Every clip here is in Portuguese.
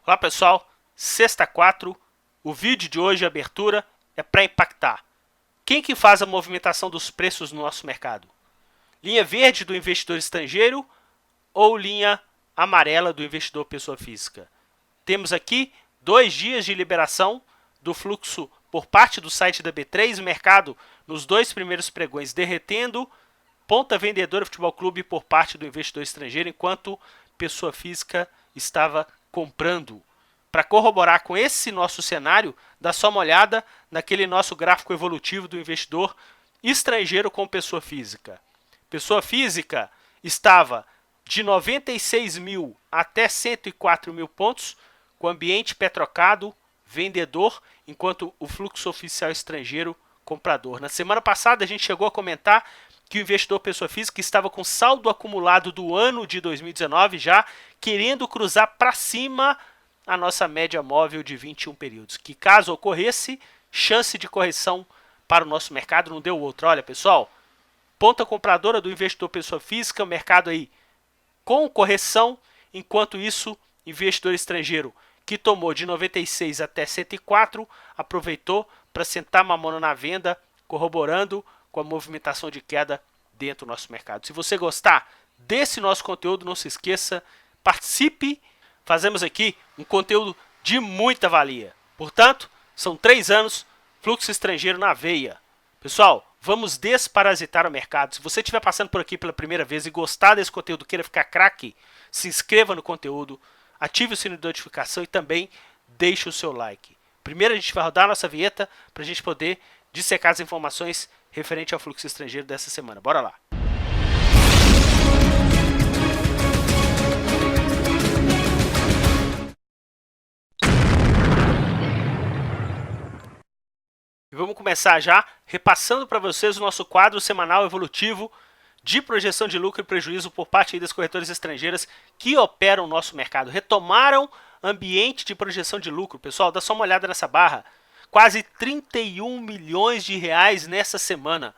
Olá pessoal, sexta 4, o vídeo de hoje, a abertura, é para impactar. Quem que faz a movimentação dos preços no nosso mercado? Linha verde do investidor estrangeiro ou linha amarela do investidor pessoa física? Temos aqui 2 dias de liberação do fluxo por parte do site da B3, o mercado nos 2 primeiros pregões derretendo, ponta vendedora Futebol Clube por parte do investidor estrangeiro, enquanto pessoa física estava comprando. Para corroborar com esse nosso cenário, dá só uma olhada naquele nosso gráfico evolutivo do investidor estrangeiro com pessoa física. Pessoa física estava de 96 mil até 104 mil pontos, com ambiente petrocado, vendedor, enquanto o fluxo oficial estrangeiro comprador. Na semana passada a gente chegou a comentar que o investidor pessoa física estava com saldo acumulado do ano de 2019 já querendo cruzar para cima a nossa média móvel de 21 períodos, que caso ocorresse, chance de correção para o nosso mercado não deu outra. Olha pessoal, ponta compradora do investidor pessoa física, o mercado aí com correção, enquanto isso, investidor estrangeiro que tomou de 96 até 104, aproveitou para sentar mamona na venda, corroborando com a movimentação de queda dentro do nosso mercado. Se você gostar desse nosso conteúdo, não se esqueça, participe. Fazemos aqui um conteúdo de muita valia. Portanto, são 3 anos, fluxo estrangeiro na veia. Pessoal, vamos desparasitar o mercado. Se você estiver passando por aqui pela primeira vez e gostar desse conteúdo, queira ficar craque, se inscreva no conteúdo, ative o sino de notificação e também deixe o seu like. Primeiro a gente vai rodar a nossa vinheta para a gente poder dissecar as informações referente ao fluxo estrangeiro dessa semana. Bora lá! E vamos começar já repassando para vocês o nosso quadro semanal evolutivo de projeção de lucro e prejuízo por parte das corretoras estrangeiras que operam o nosso mercado. Retomaram ambiente de projeção de lucro. Pessoal, dá só uma olhada nessa barra. Quase 31 milhões de reais nessa semana.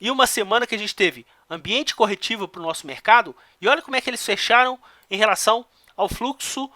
E uma semana que a gente teve ambiente corretivo para o nosso mercado. E olha como é que eles fecharam em relação ao fluxo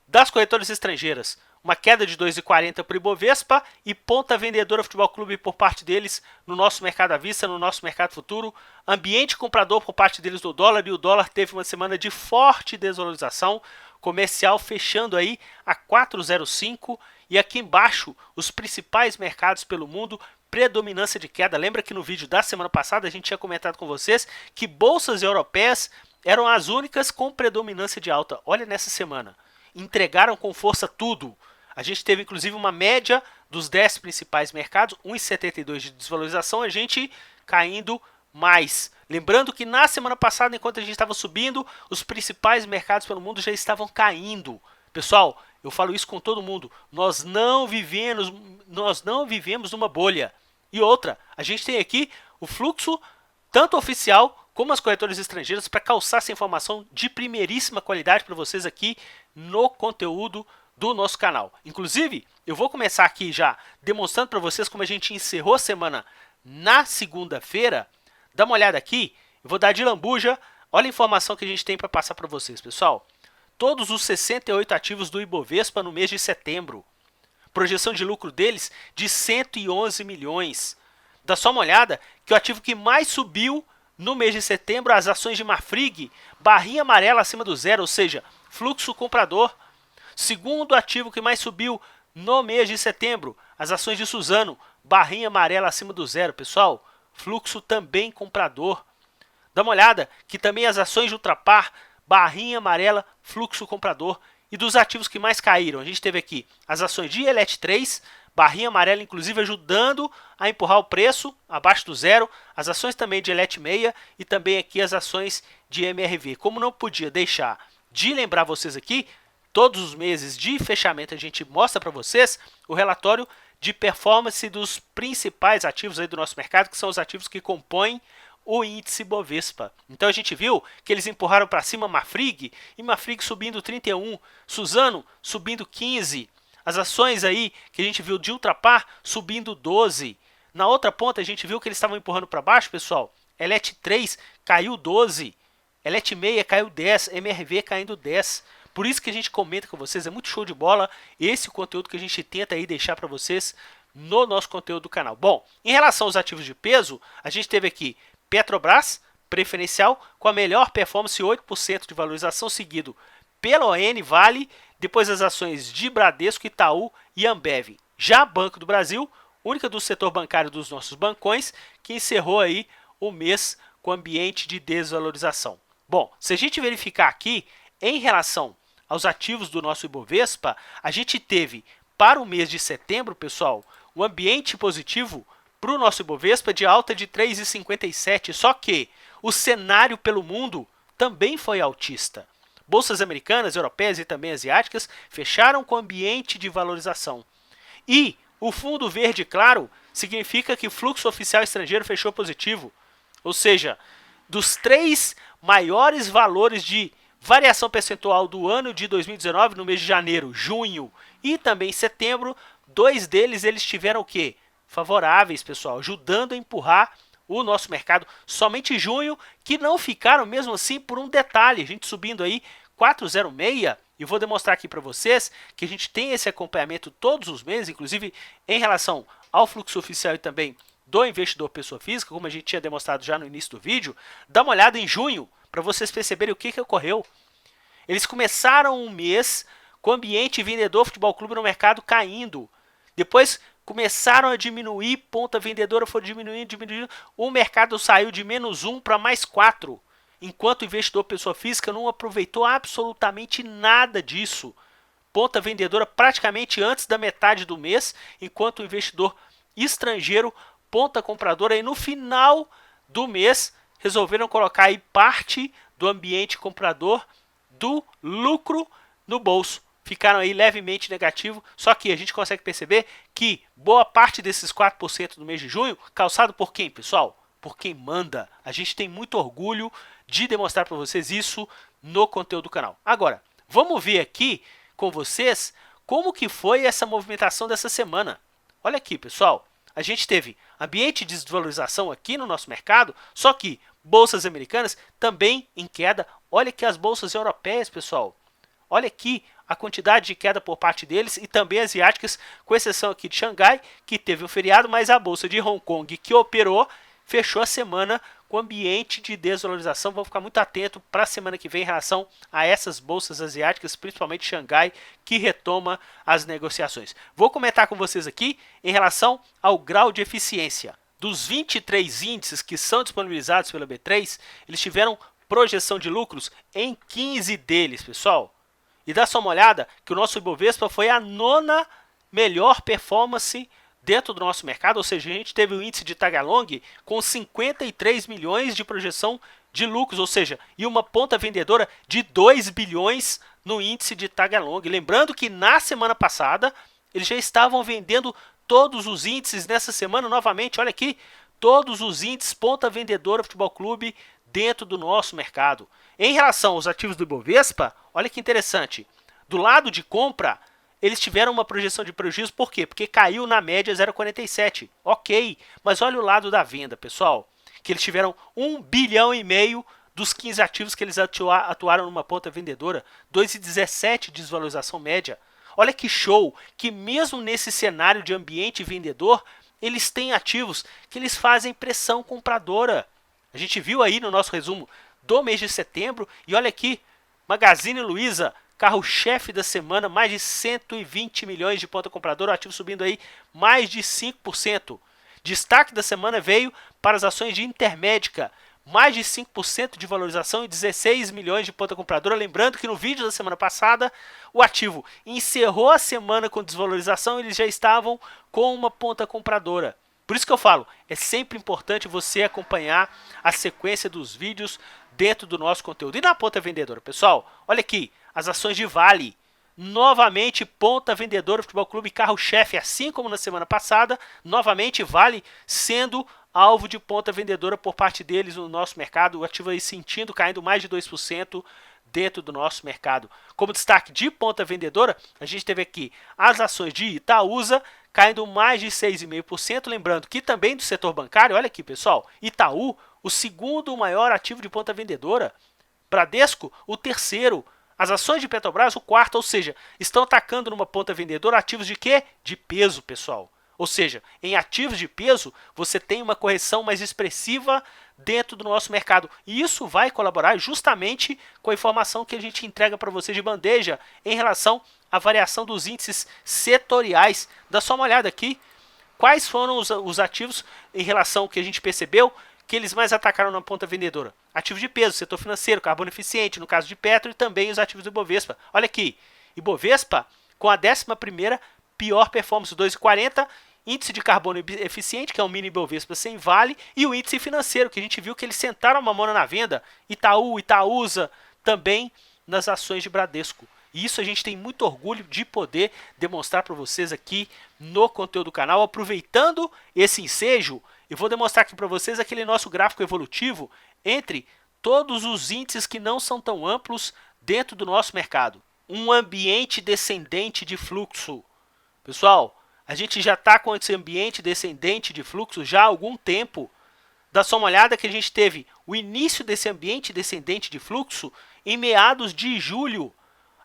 das corretoras estrangeiras. Uma queda de 2,40 para o Ibovespa e ponta vendedora Futebol Clube por parte deles no nosso mercado à vista, no nosso mercado futuro. Ambiente comprador por parte deles do dólar, e o dólar teve uma semana de forte desvalorização. Comercial fechando aí a 4,05, e aqui embaixo os principais mercados pelo mundo, predominância de queda. Lembra que no vídeo da semana passada a gente tinha comentado com vocês que bolsas europeias eram as únicas com predominância de alta. Olha nessa semana, entregaram com força tudo. A gente teve inclusive uma média dos 10 principais mercados, 1,72 de desvalorização, a gente caindo mais. Lembrando que na semana passada, enquanto a gente estava subindo, os principais mercados pelo mundo já estavam caindo. Pessoal, eu falo isso com todo mundo, nós não vivemos numa bolha. E outra, a gente tem aqui o fluxo, tanto oficial como as corretoras estrangeiras, para calçar essa informação de primeiríssima qualidade para vocês aqui no conteúdo do nosso canal. Inclusive, eu vou começar aqui já demonstrando para vocês como a gente encerrou a semana na segunda-feira. Dá uma olhada aqui, eu vou dar de lambuja, olha a informação que a gente tem para passar para vocês, pessoal. Todos os 68 ativos do Ibovespa no mês de setembro. Projeção de lucro deles de 111 milhões. Dá só uma olhada que o ativo que mais subiu no mês de setembro, as ações de Marfrig, barrinha amarela acima do zero, ou seja, fluxo comprador. Segundo ativo que mais subiu no mês de setembro, as ações de Suzano, barrinha amarela acima do zero, pessoal, fluxo também comprador. Dá uma olhada que também as ações de Ultrapar, barrinha amarela, fluxo comprador. E dos ativos que mais caíram, a gente teve aqui as ações de Elet3, barrinha amarela, inclusive ajudando a empurrar o preço abaixo do zero, as ações também de Elet6 e também aqui as ações de MRV. Como não podia deixar de lembrar vocês aqui, todos os meses de fechamento a gente mostra para vocês o relatório de performance dos principais ativos aí do nosso mercado, que são os ativos que compõem o índice Bovespa. Então a gente viu que eles empurraram para cima Marfrig, e Marfrig subindo 31, Suzano subindo 15, as ações aí que a gente viu de Ultrapar subindo 12. Na outra ponta a gente viu que eles estavam empurrando para baixo, pessoal. Elet3 caiu 12, Elet6 caiu 10, MRV caindo 10. Por isso que a gente comenta com vocês, é muito show de bola esse conteúdo que a gente tenta aí deixar para vocês no nosso conteúdo do canal. Bom, em relação aos ativos de peso, a gente teve aqui Petrobras, preferencial, com a melhor performance, 8% de valorização, seguido pela ON, Vale, depois as ações de Bradesco, Itaú e Ambev. Já Banco do Brasil, única do setor bancário dos nossos bancões, que encerrou aí o mês com ambiente de desvalorização. Bom, se a gente verificar aqui, em relação aos ativos do nosso Ibovespa, a gente teve para o mês de setembro, pessoal, o ambiente positivo para o nosso Ibovespa de alta de 3,57, só que o cenário pelo mundo também foi altista. Bolsas americanas, europeias e também asiáticas fecharam com ambiente de valorização. E o fundo verde claro significa que o fluxo oficial estrangeiro fechou positivo, ou seja, dos 3 maiores valores de variação percentual do ano de 2019, no mês de janeiro, junho e também setembro, 2 deles eles tiveram o quê? Favoráveis, pessoal, ajudando a empurrar o nosso mercado. Somente junho, que não ficaram mesmo assim por um detalhe, a gente subindo aí 4,06, e vou demonstrar aqui para vocês que a gente tem esse acompanhamento todos os meses, inclusive em relação ao fluxo oficial e também do investidor pessoa física, como a gente tinha demonstrado já no início do vídeo. Dá uma olhada em junho, para vocês perceberem o que ocorreu. Eles começaram um mês com o ambiente vendedor futebol clube no mercado caindo. Depois começaram a diminuir, ponta vendedora foi diminuindo. O mercado saiu de -1 para +4. Enquanto o investidor pessoa física não aproveitou absolutamente nada disso. Ponta vendedora praticamente antes da metade do mês, enquanto o investidor estrangeiro, ponta compradora, aí no final do mês resolveram colocar aí parte do ambiente comprador do lucro no bolso. Ficaram aí levemente negativo, só que a gente consegue perceber que boa parte desses 4% no mês de junho, calçado por quem, pessoal? Por quem manda. A gente tem muito orgulho de demonstrar para vocês isso no conteúdo do canal. Agora, vamos ver aqui com vocês como que foi essa movimentação dessa semana. Olha aqui, pessoal. A gente teve ambiente de desvalorização aqui no nosso mercado, só que bolsas americanas também em queda. Olha aqui as bolsas europeias, pessoal. Olha aqui a quantidade de queda por parte deles e também asiáticas, com exceção aqui de Xangai, que teve um feriado, mas a bolsa de Hong Kong, que operou, fechou a semana com ambiente de desvalorização. Vamos ficar muito atento para a semana que vem em relação a essas bolsas asiáticas, principalmente Xangai, que retoma as negociações. Vou comentar com vocês aqui em relação ao grau de eficiência. Dos 23 índices que são disponibilizados pela B3, eles tiveram projeção de lucros em 15 deles, pessoal. E dá só uma olhada que o nosso Ibovespa foi a 9ª melhor performance dentro do nosso mercado, ou seja, a gente teve o índice de Tagalong com 53 milhões de projeção de lucros, ou seja, e uma ponta vendedora de 2 bilhões no índice de Tagalong. Lembrando que na semana passada eles já estavam vendendo todos os índices. Nessa semana, novamente, olha aqui, todos os índices ponta vendedora Futebol Clube dentro do nosso mercado. Em relação aos ativos do Ibovespa, olha que interessante, do lado de compra, eles tiveram uma projeção de prejuízo, por quê? Porque caiu na média 0,47, ok, mas olha o lado da venda, pessoal, que eles tiveram 1,5 bilhão dos 15 ativos que eles atuaram numa ponta vendedora, 2,17 de desvalorização média. Olha que show, que mesmo nesse cenário de ambiente vendedor, eles têm ativos que eles fazem pressão compradora. A gente viu aí no nosso resumo do mês de setembro, e olha aqui, Magazine Luiza, carro-chefe da semana, mais de 120 milhões de ponta compradora, o ativo subindo aí mais de 5%. Destaque da semana veio para as ações de Intermédica, mais de 5% de valorização e 16 milhões de ponta compradora. Lembrando que no vídeo da semana passada, o ativo encerrou a semana com desvalorização, eles já estavam com uma ponta compradora. Por isso que eu falo, é sempre importante você acompanhar a sequência dos vídeos dentro do nosso conteúdo. E na ponta vendedora, pessoal, olha aqui, as ações de Vale, novamente ponta vendedora Futebol Clube, carro-chefe, assim como na semana passada, novamente Vale sendo alvo de ponta vendedora por parte deles no nosso mercado, o ativo aí sentindo, caindo mais de 2% dentro do nosso mercado. Como destaque de ponta vendedora, a gente teve aqui as ações de Itaúsa, caindo mais de 6,5%, lembrando que também do setor bancário, olha aqui pessoal, Itaú, o segundo maior ativo de ponta vendedora, Bradesco, o terceiro, As ações de Petrobras, o quarto, ou seja, estão atacando numa ponta vendedora ativos de quê? De peso, pessoal. Ou seja, em ativos de peso, você tem uma correção mais expressiva dentro do nosso mercado. E isso vai colaborar justamente com a informação que a gente entrega para vocês de bandeja em relação à variação dos índices setoriais. Dá só uma olhada aqui. Quais foram os ativos em relação ao que a gente percebeu que eles mais atacaram na ponta vendedora? Ativos de peso, setor financeiro, carbono eficiente, no caso de Petro, e também os ativos do Ibovespa. Olha aqui, Ibovespa com a 11ª pior performance, 2,40, índice de carbono eficiente, que é o mini Ibovespa sem vale, e o índice financeiro, que a gente viu que eles sentaram a mamona na venda, Itaú, Itaúsa, também nas ações de Bradesco. E isso a gente tem muito orgulho de poder demonstrar para vocês aqui no conteúdo do canal. Aproveitando esse ensejo, eu vou demonstrar aqui para vocês aquele nosso gráfico evolutivo entre todos os índices que não são tão amplos dentro do nosso mercado. Um ambiente descendente de fluxo. Pessoal, a gente já está com esse ambiente descendente de fluxo já há algum tempo. Dá só uma olhada que a gente teve o início desse ambiente descendente de fluxo em meados de julho.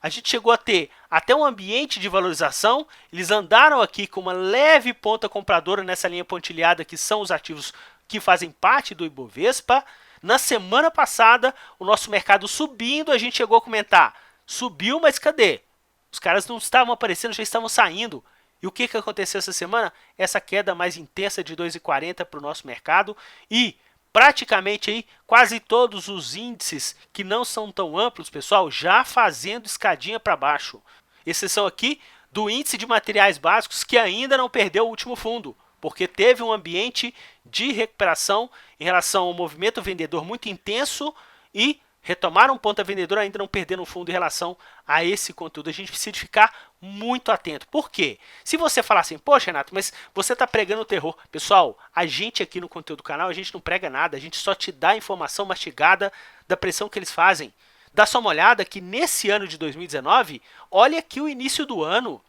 A gente chegou a ter até um ambiente de valorização, eles andaram aqui com uma leve ponta compradora nessa linha pontilhada, que são os ativos que fazem parte do Ibovespa. Na semana passada, o nosso mercado subindo, a gente chegou a comentar, subiu, mas cadê? Os caras não estavam aparecendo, já estavam saindo. E o que aconteceu essa semana? Essa queda mais intensa de 2,40 para o nosso mercado e praticamente aí quase todos os índices que não são tão amplos, pessoal, já fazendo escadinha para baixo. Exceção aqui do índice de materiais básicos, que ainda não perdeu o último fundo, porque teve um ambiente de recuperação em relação ao movimento vendedor muito intenso e retomaram ponta vendedora, ainda não perdendo o fundo em relação a esse conteúdo. A gente precisa ficar muito atento. Por quê? Se você falar assim, poxa, Renato, mas você está pregando o terror. Pessoal, a gente aqui no conteúdo do canal, a gente não prega nada, a gente só te dá informação mastigada da pressão que eles fazem. Dá só uma olhada que nesse ano de 2019, olha aqui o início do ano.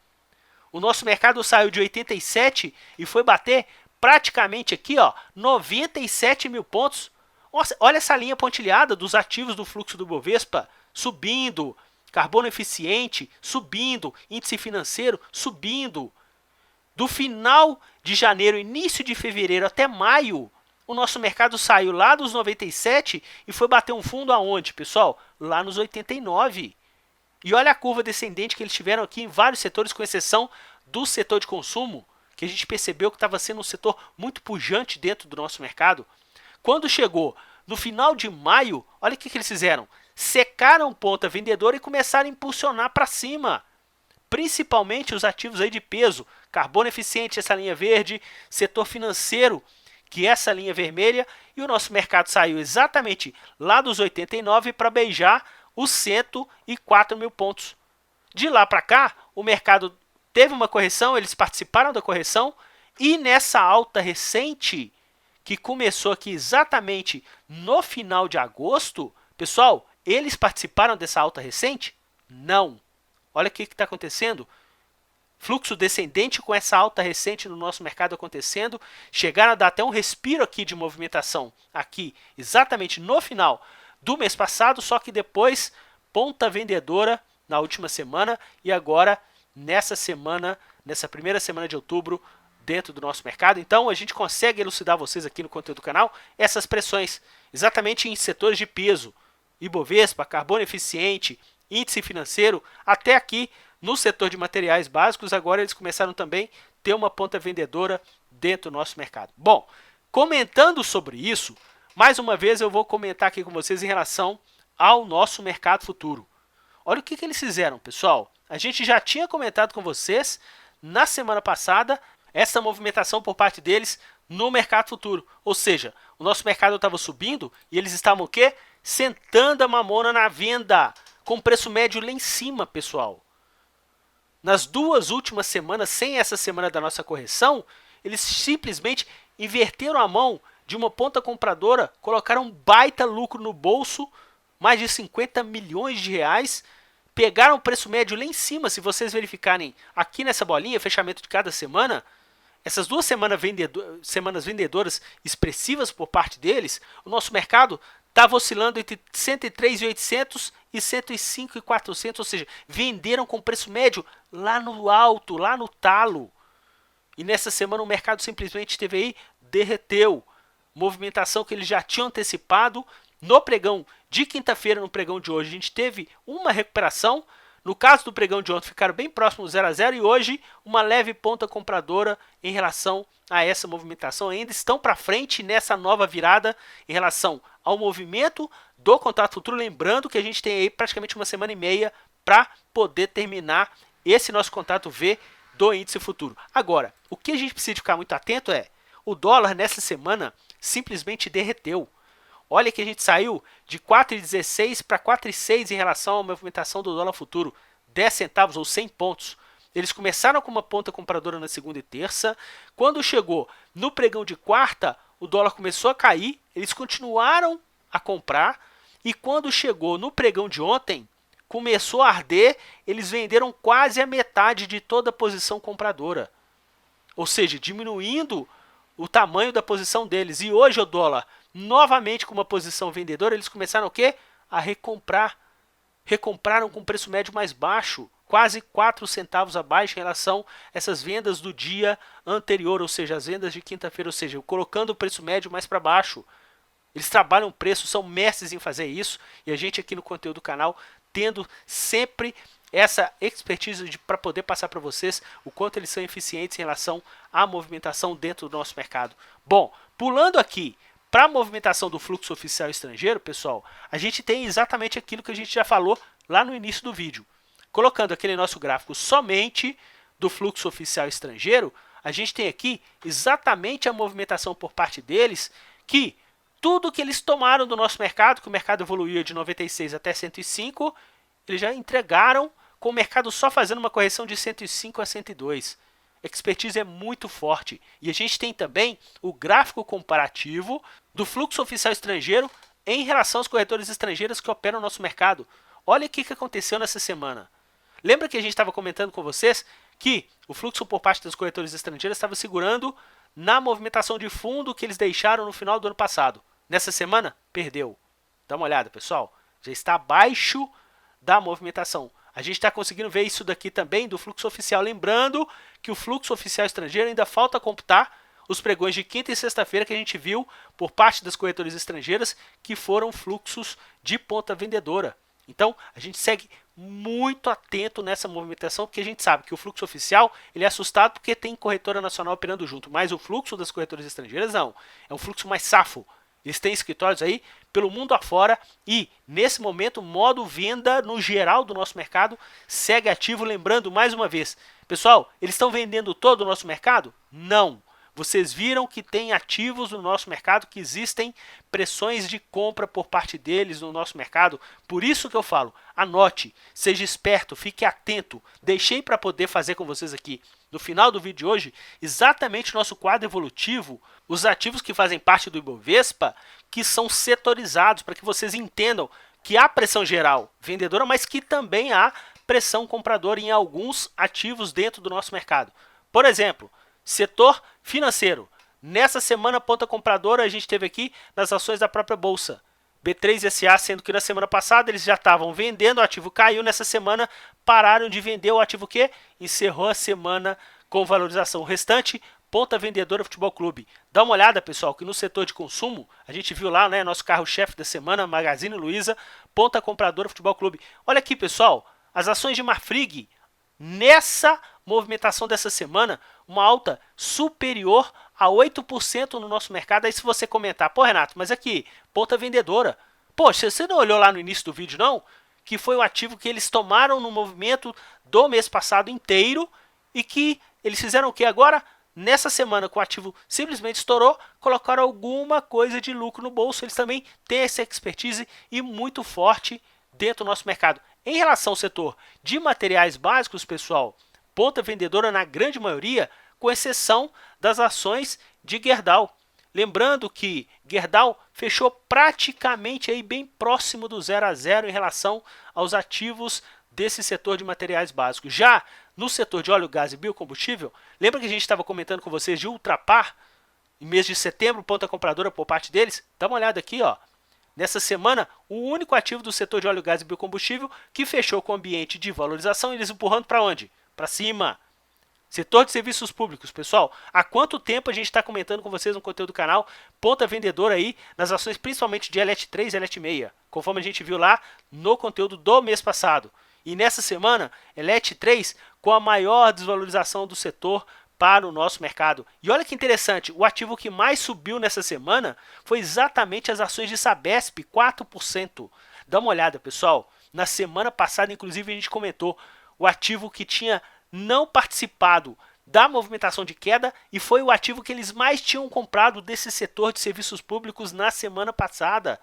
O nosso mercado saiu de 87 e foi bater praticamente aqui, ó, 97 mil pontos. Nossa, olha essa linha pontilhada dos ativos do fluxo do Bovespa subindo, carbono eficiente subindo, índice financeiro subindo. Do final de janeiro, início de fevereiro até maio, o nosso mercado saiu lá dos 97 e foi bater um fundo aonde, pessoal? Lá nos 89. E olha a curva descendente que eles tiveram aqui em vários setores, com exceção do setor de consumo, que a gente percebeu que estava sendo um setor muito pujante dentro do nosso mercado. Quando chegou no final de maio, olha o que eles fizeram. Secaram ponta vendedora e começaram a impulsionar para cima. Principalmente os ativos aí de peso. Carbono eficiente, essa linha verde. Setor financeiro, que é essa linha vermelha. E o nosso mercado saiu exatamente lá dos 89 para beijar os 104 mil pontos. De lá para cá, o mercado teve uma correção, eles participaram da correção. E nessa alta recente, que começou aqui exatamente no final de agosto, pessoal, eles participaram dessa alta recente? Não. Olha o que está acontecendo. Fluxo descendente com essa alta recente no nosso mercado acontecendo. Chegaram a dar até um respiro aqui de movimentação, aqui exatamente no final do mês passado, só que depois ponta vendedora na última semana e agora nessa semana, nessa primeira semana de outubro, dentro do nosso mercado. Então a gente consegue elucidar vocês aqui no conteúdo do canal essas pressões, exatamente em setores de peso, Ibovespa, carbono eficiente, índice financeiro, até aqui no setor de materiais básicos. Agora eles começaram também a ter uma ponta vendedora dentro do nosso mercado. Bom, comentando sobre isso, mais uma vez eu vou comentar aqui com vocês em relação ao nosso mercado futuro. Olha o que eles fizeram, pessoal. A gente já tinha comentado com vocês na semana passada essa movimentação por parte deles no mercado futuro. Ou seja, o nosso mercado estava subindo e eles estavam o quê? Sentando a mamona na venda, com preço médio lá em cima, pessoal. Nas duas últimas semanas, sem essa semana da nossa correção, eles simplesmente inverteram a mão de uma ponta compradora, colocaram um baita lucro no bolso, mais de 50 milhões de reais, pegaram o preço médio lá em cima. Se vocês verificarem aqui nessa bolinha, fechamento de cada semana, essas duas semanas vendedoras expressivas por parte deles, o nosso mercado estava oscilando entre 103.800 e 105 e 400, ou seja, venderam com preço médio lá no alto, lá no talo. E nessa semana o mercado simplesmente teve aí, derreteu. Movimentação que eles já tinham antecipado. No pregão de quinta-feira, no pregão de hoje, a gente teve uma recuperação. No caso do pregão de ontem, ficaram bem próximos do 0 a 0 e hoje uma leve ponta compradora em relação a essa movimentação. Ainda estão para frente nessa nova virada em relação ao movimento do contrato futuro. Lembrando que a gente tem aí praticamente uma semana e meia para poder terminar esse nosso contrato V do índice futuro. Agora, o que a gente precisa ficar muito atento é o dólar nessa semana simplesmente derreteu. Olha que a gente saiu de 4,16 para 4,6 em relação à movimentação do dólar futuro, 10 centavos ou 100 pontos. Eles começaram com uma ponta compradora na segunda e terça. Quando chegou no pregão de quarta, o dólar começou a cair, eles continuaram a comprar. E quando chegou no pregão de ontem, começou a arder, eles venderam quase a metade de toda a posição compradora. Ou seja, diminuindo o tamanho da posição deles. E hoje o dólar, novamente com uma posição vendedora, eles começaram o quê? A recomprar. Recompraram com preço médio mais baixo, quase 4 centavos abaixo em relação a essas vendas do dia anterior, ou seja, as vendas de quinta-feira, ou seja, colocando o preço médio mais para baixo. Eles trabalham preço, são mestres em fazer isso, e a gente aqui no conteúdo do canal tendo sempre essa expertise para poder passar para vocês o quanto eles são eficientes em relação à movimentação dentro do nosso mercado. Bom, pulando aqui para a movimentação do fluxo oficial estrangeiro, pessoal, a gente tem exatamente aquilo que a gente já falou lá no início do vídeo. Colocando aquele nosso gráfico somente do fluxo oficial estrangeiro, a gente tem aqui exatamente a movimentação por parte deles, que tudo que eles tomaram do nosso mercado, que o mercado evoluía de 96 até 105, eles já entregaram com o mercado só fazendo uma correção de 105 a 102. A expertise é muito forte. E a gente tem também o gráfico comparativo do fluxo oficial estrangeiro em relação aos corretores estrangeiros que operam no nosso mercado. Olha o que aconteceu nessa semana. Lembra que a gente estava comentando com vocês que o fluxo por parte dos corretores estrangeiros estava segurando na movimentação de fundo que eles deixaram no final do ano passado. Nessa semana, perdeu. Dá uma olhada, pessoal. Já está abaixo da movimentação. A gente está conseguindo ver isso daqui também do fluxo oficial. Lembrando que o fluxo oficial estrangeiro ainda falta computar os pregões de quinta e sexta-feira que a gente viu por parte das corretoras estrangeiras, que foram fluxos de ponta vendedora. Então, a gente segue muito atento nessa movimentação, porque a gente sabe que o fluxo oficial ele é assustado porque tem corretora nacional operando junto, mas o fluxo das corretoras estrangeiras não. É um fluxo mais safo. Eles têm escritórios aí pelo mundo afora e, nesse momento, o modo venda no geral do nosso mercado segue ativo. Lembrando, mais uma vez, pessoal, eles estão vendendo todo o nosso mercado? Não. Vocês viram que tem ativos no nosso mercado, que existem pressões de compra por parte deles no nosso mercado. Por isso que eu falo, anote, seja esperto, fique atento. Deixei para poder fazer com vocês aqui, no final do vídeo de hoje, exatamente o nosso quadro evolutivo, os ativos que fazem parte do Ibovespa, que são setorizados, para que vocês entendam que há pressão geral vendedora, mas que também há pressão compradora em alguns ativos dentro do nosso mercado. Por exemplo, setor financeiro. Nessa semana, ponta compradora a gente teve aqui nas ações da própria Bolsa. B3SA, sendo que na semana passada eles já estavam vendendo, o ativo caiu. Nessa semana pararam de vender o ativo que encerrou a semana com valorização. O restante, ponta vendedora Futebol Clube. Dá uma olhada, pessoal, que no setor de consumo, a gente viu lá, né, nosso carro-chefe da semana, Magazine Luiza, ponta compradora Futebol Clube. Olha aqui, pessoal, as ações de Marfrig, nessa movimentação dessa semana, uma alta superior a 8% no nosso mercado. Aí se você comentar, pô Renato, mas aqui, ponta vendedora. Poxa, você não olhou lá no início do vídeo não? Que foi o ativo que eles tomaram no movimento do mês passado inteiro e que eles fizeram o que agora? Nessa semana, com o ativo simplesmente estourou, colocaram alguma coisa de lucro no bolso. Eles também têm essa expertise e muito forte dentro do nosso mercado. Em relação ao setor de materiais básicos, pessoal, ponta vendedora na grande maioria, com exceção das ações de Gerdau. Lembrando que Gerdau fechou praticamente aí bem próximo do 0 a 0 em relação aos ativos desse setor de materiais básicos. Já no setor de óleo, gás e biocombustível, lembra que a gente estava comentando com vocês de Ultrapar, em mês de setembro, ponta compradora por parte deles? Dá uma olhada aqui, ó. Nessa semana, o único ativo do setor de óleo, gás e biocombustível que fechou com o ambiente de valorização, eles empurrando para onde? Para cima. Setor de serviços públicos, pessoal, há quanto tempo a gente está comentando com vocês no conteúdo do canal, ponta vendedora aí nas ações principalmente de LET3 e LET6, conforme a gente viu lá no conteúdo do mês passado. E nessa semana, LET3 com a maior desvalorização do setor para o nosso mercado. E olha que interessante, o ativo que mais subiu nessa semana foi exatamente as ações de Sabesp, 4%. Dá uma olhada, pessoal, na semana passada, inclusive, a gente comentou o ativo que tinha não participado da movimentação de queda e foi o ativo que eles mais tinham comprado desse setor de serviços públicos na semana passada.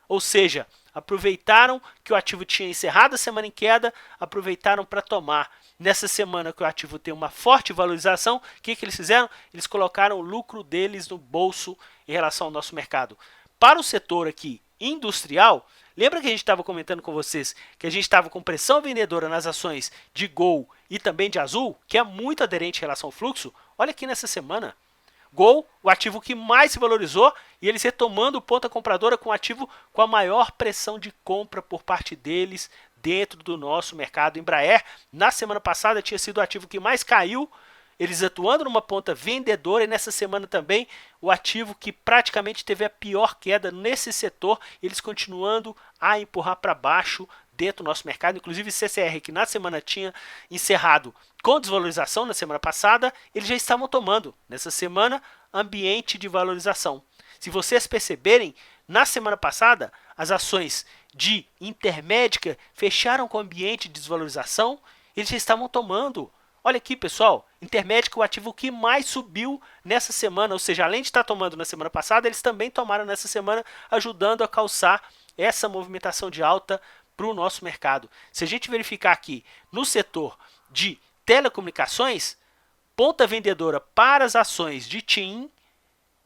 Ou seja, aproveitaram que o ativo tinha encerrado a semana em queda, aproveitaram para tomar. Nessa semana que o ativo tem uma forte valorização, o que eles fizeram? Eles colocaram o lucro deles no bolso em relação ao nosso mercado. Para o setor aqui industrial, lembra que a gente estava comentando com vocês que a gente estava com pressão vendedora nas ações de Gol e também de Azul, que é muito aderente em relação ao fluxo? Olha aqui nessa semana. Gol, o ativo que mais se valorizou, e eles retomando ponta compradora com o ativo com a maior pressão de compra por parte deles dentro do nosso mercado. Embraer, na semana passada, tinha sido o ativo que mais caiu, eles atuando numa ponta vendedora, e nessa semana também o ativo que praticamente teve a pior queda nesse setor, eles continuando a empurrar para baixo dentro do nosso mercado. Inclusive CCR, que na semana tinha encerrado com desvalorização na semana passada, eles já estavam tomando nessa semana ambiente de valorização. Se vocês perceberem, na semana passada as ações de Intermédica fecharam com ambiente de desvalorização, eles já estavam tomando. Olha aqui, pessoal, Intermédica é o ativo que mais subiu nessa semana, ou seja, além de estar tomando na semana passada, eles também tomaram nessa semana, ajudando a calçar essa movimentação de alta para o nosso mercado. Se a gente verificar aqui no setor de telecomunicações, ponta vendedora para as ações de TIM,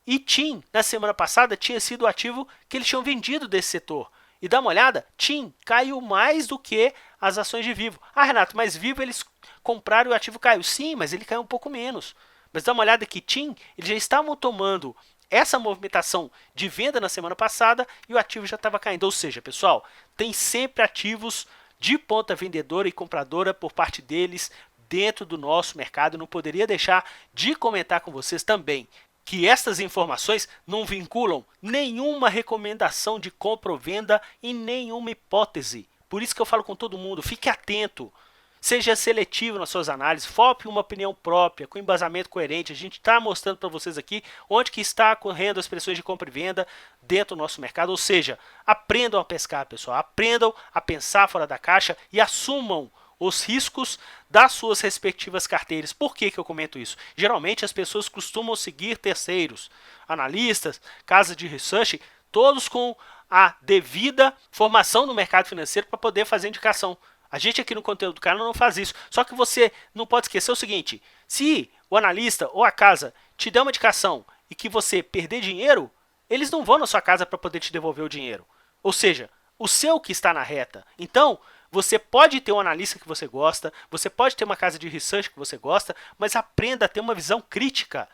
e TIM, na semana passada, tinha sido o ativo que eles tinham vendido desse setor. E dá uma olhada, TIM caiu mais do que as ações de Vivo. Ah, Renato, mas Vivo eles compraram e o ativo caiu. Sim, mas ele caiu um pouco menos. Mas dá uma olhada que TIM, eles já estavam tomando essa movimentação de venda na semana passada e o ativo já estava caindo. Ou seja, pessoal, tem sempre ativos de ponta vendedora e compradora por parte deles dentro do nosso mercado. Não poderia deixar de comentar com vocês também que estas informações não vinculam nenhuma recomendação de compra ou venda e nenhuma hipótese. Por isso que eu falo com todo mundo, fique atento, seja seletivo nas suas análises, foque uma opinião própria, com embasamento coerente. A gente está mostrando para vocês aqui onde que está ocorrendo as pressões de compra e venda dentro do nosso mercado. Ou seja, aprendam a pescar, pessoal, aprendam a pensar fora da caixa e assumam os riscos das suas respectivas carteiras. Por que eu comento isso? Geralmente as pessoas costumam seguir terceiros, analistas, casas de research, todos com a devida formação no mercado financeiro para poder fazer indicação. A gente aqui no conteúdo do canal não faz isso. Só que você não pode esquecer o seguinte, se o analista ou a casa te der uma indicação e que você perder dinheiro, eles não vão na sua casa para poder te devolver o dinheiro. Ou seja, o seu que está na reta. Então, você pode ter um analista que você gosta, você pode ter uma casa de research que você gosta, mas aprenda a ter uma visão crítica.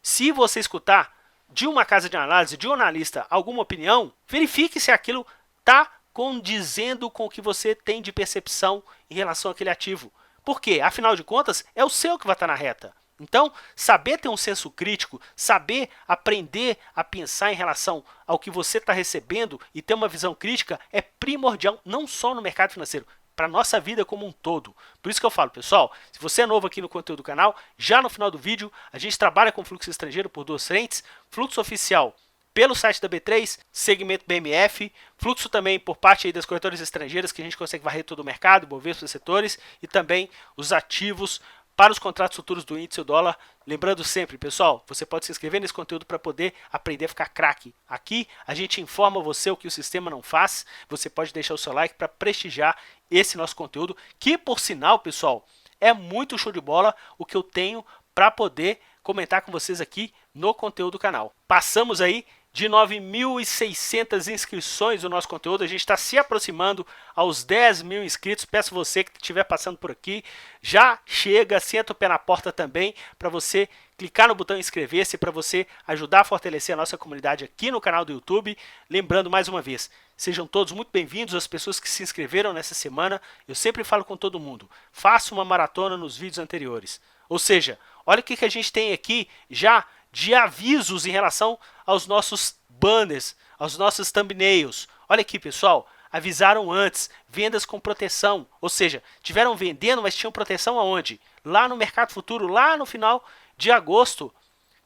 Se você escutar de uma casa de análise, de um analista, alguma opinião, verifique se aquilo está condizendo com o que você tem de percepção em relação àquele ativo. Por quê? Afinal de contas, é o seu que vai estar na reta. Então, saber ter um senso crítico, saber aprender a pensar em relação ao que você está recebendo e ter uma visão crítica é primordial, não só no mercado financeiro, para a nossa vida como um todo. Por isso que eu falo, pessoal, se você é novo aqui no conteúdo do canal, já no final do vídeo, a gente trabalha com fluxo estrangeiro por duas frentes, fluxo oficial pelo site da B3, segmento BMF, fluxo também por parte aí das corretoras estrangeiras, que a gente consegue varrer todo o mercado, Bovespa, setores, e também os ativos para os contratos futuros do índice, o dólar. Lembrando sempre, pessoal, você pode se inscrever nesse conteúdo para poder aprender a ficar craque. Aqui a gente informa você o que o sistema não faz. Você pode deixar o seu like para prestigiar esse nosso conteúdo, que por sinal, pessoal, é muito show de bola o que eu tenho para poder comentar com vocês aqui no conteúdo do canal. Passamos aí de 9.600 inscrições no nosso conteúdo, a gente está se aproximando aos 10 mil inscritos. Peço você que estiver passando por aqui, já chega, senta o pé na porta também, para você clicar no botão inscrever-se para você ajudar a fortalecer a nossa comunidade aqui no canal do YouTube. Lembrando mais uma vez, sejam todos muito bem-vindos, as pessoas que se inscreveram nessa semana. Eu sempre falo com todo mundo, faça uma maratona nos vídeos anteriores. Ou seja, olha o que a gente tem aqui já de avisos em relação aos nossos banners, aos nossos thumbnails. Olha aqui, pessoal, avisaram antes, vendas com proteção, ou seja, tiveram vendendo, mas tinham proteção aonde? Lá no mercado futuro, lá no final de agosto,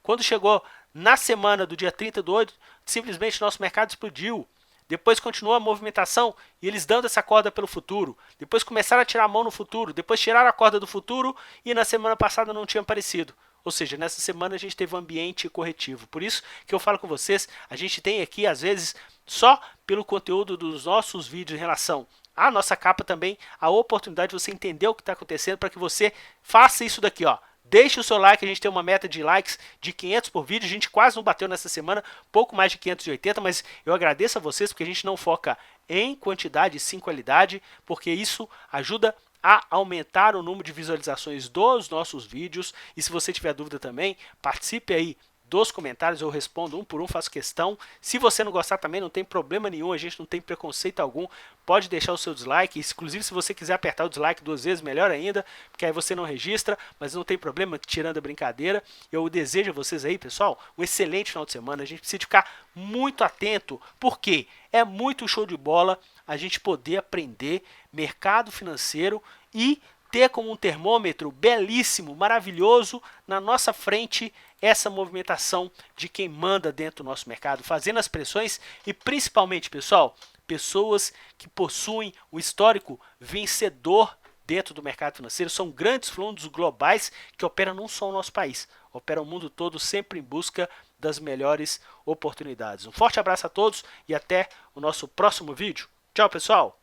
quando chegou na semana do dia 30/8, simplesmente nosso mercado explodiu. Depois continuou a movimentação e eles dando essa corda pelo futuro. Depois começaram a tirar a mão no futuro, depois tiraram a corda do futuro e na semana passada não tinha aparecido. Ou seja, nessa semana a gente teve um ambiente corretivo. Por isso que eu falo com vocês, a gente tem aqui, às vezes, só pelo conteúdo dos nossos vídeos em relação à nossa capa também, a oportunidade de você entender o que está acontecendo para que você faça isso daqui, ó. Deixe o seu like, a gente tem uma meta de likes de 500 por vídeo, a gente quase não bateu nessa semana, pouco mais de 580, mas eu agradeço a vocês porque a gente não foca em quantidade e sim qualidade, porque isso ajuda a aumentar o número de visualizações dos nossos vídeos. E se você tiver dúvida também, participe aí dos comentários, eu respondo um por um, faço questão. Se você não gostar também, não tem problema nenhum, a gente não tem preconceito algum, pode deixar o seu dislike, inclusive se você quiser apertar o dislike 2 vezes, melhor ainda, porque aí você não registra, mas não tem problema, tirando a brincadeira. Eu desejo a vocês aí, pessoal, um excelente final de semana, a gente precisa ficar muito atento, porque é muito show de bola a gente poder aprender mercado financeiro e ter como um termômetro belíssimo, maravilhoso, na nossa frente, essa movimentação de quem manda dentro do nosso mercado, fazendo as pressões e principalmente, pessoal, pessoas que possuem o histórico vencedor dentro do mercado financeiro, são grandes fundos globais que operam não só no nosso país, operam o mundo todo sempre em busca das melhores oportunidades. Um forte abraço a todos e até o nosso próximo vídeo. Tchau, pessoal!